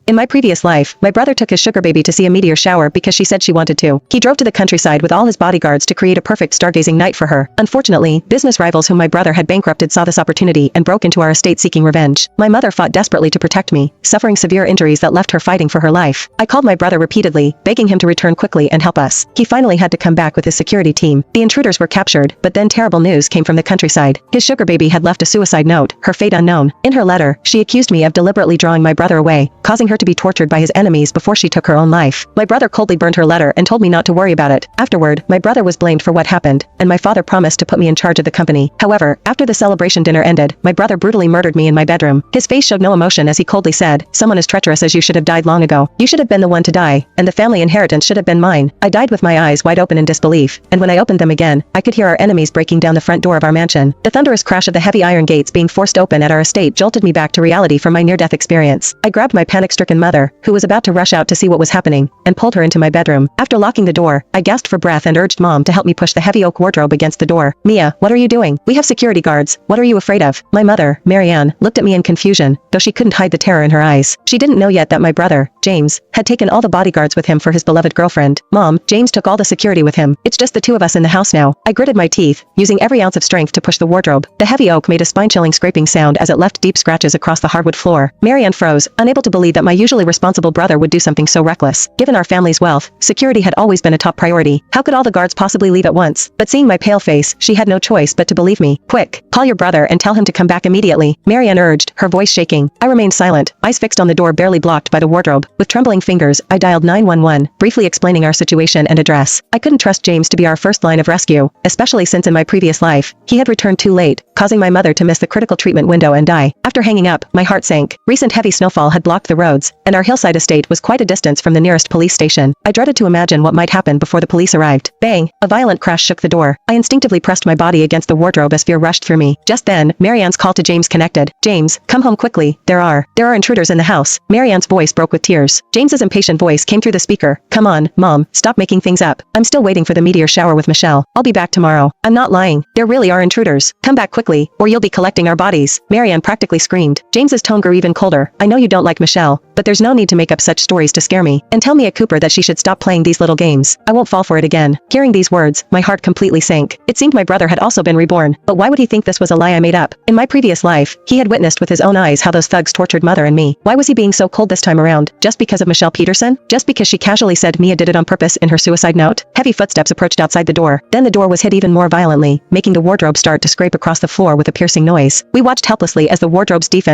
In my previous life, my brother took his sugar baby to see a meteor shower because she said she wanted to. He drove to the countryside with all his bodyguards to create a perfect stargazing night for her. Unfortunately, business rivals whom my brother had bankrupted saw this opportunity and broke into our estate seeking revenge. My mother fought desperately to protect me, suffering severe injuries that left her fighting for her life. I called my brother repeatedly, begging him to return quickly and help us. He finally had to come back with his security team. The intruders were captured, but then terrible news came from the countryside. His sugar baby had left a suicide note, her fate unknown. In her letter, she accused me of deliberately drawing my brother away, causing her to be tortured by his enemies before she took her own life. My brother coldly burned her letter and told me not to worry about it. Afterward, my brother was blamed for what happened, and my father promised to put me in charge of the company. However, after the celebration dinner ended, my brother brutally murdered me in my bedroom. His face showed no emotion as he coldly said, "Someone as treacherous as you should have died long ago. You should have been the one to die, and the family inheritance should have been mine." I died with my eyes wide open in disbelief, and when I opened them again, I could hear our enemies breaking down the front door of our mansion. The thunderous crash of the heavy iron gates being forced open at our estate jolted me back to reality from my near-death experience. I grabbed my panic-stricken mother, who was about to rush out to see what was happening, and pulled her into my bedroom. After locking the door, I gasped for breath and urged Mom to help me push the heavy oak wardrobe against the door. "Mia, what are you doing? We have security guards. What are you afraid of?" My mother, Marianne, looked at me in confusion, though she couldn't hide the terror in her eyes. She didn't know yet that my brother, James, had taken all the bodyguards with him for his beloved girlfriend. "Mom, James took all the security with him. It's just the two of us in the house now." I gritted my teeth, using every ounce of strength to push the wardrobe. The heavy oak made a spine-chilling scraping sound as it left deep scratches across the hardwood floor. Marianne froze, unable to believe that my usually responsible brother would do something so reckless. Given our family's wealth, security had always been a top priority. How could all the guards possibly leave at once? But seeing my pale face, she had no choice but to believe me. "Quick, call your brother and tell him to come back immediately," Marianne urged, her voice shaking. I remained silent, eyes fixed on the door barely blocked by the wardrobe. With trembling fingers, I dialed 911, briefly explaining our situation and address. I couldn't trust James to be our first line of rescue, especially since in my previous life, he had returned too late, causing my mother to miss the critical treatment window and die. After hanging up, my heart sank. Recent heavy snowfall had blocked the roads, and our hillside estate was quite a distance from the nearest police station. I dreaded to imagine what might happen before the police arrived. Bang! A violent crash shook the door. I instinctively pressed my body against the wardrobe as fear rushed through me. Just then, Marianne's call to James connected. "James, come home quickly. There are intruders in the house." Marianne's voice broke with tears. James's impatient voice came through the speaker. "Come on, Mom, stop making things up. I'm still waiting for the meteor shower with Michelle. I'll be back tomorrow." "I'm not lying. There really are intruders. Come back quickly, or you'll be collecting our bodies," Marianne practically screamed. James's tone grew even colder. "I know you don't like Michelle, but there's no need to make up such stories to scare me. And tell Mia Cooper that she should stop playing these little games. I won't fall for it again." Hearing these words, my heart completely sank. It seemed my brother had also been reborn, but why would he think this was a lie I made up? In my previous life, he had witnessed with his own eyes how those thugs tortured Mother and me. Why was he being so cold this time around? Just because of Michelle Peterson? Just because she casually said Mia did it on purpose in her suicide note? Heavy footsteps approached outside the door. Then the door was hit even more violently, making the wardrobe start to scrape across the floor with a piercing noise. We watched helplessly as the wardrobe's defense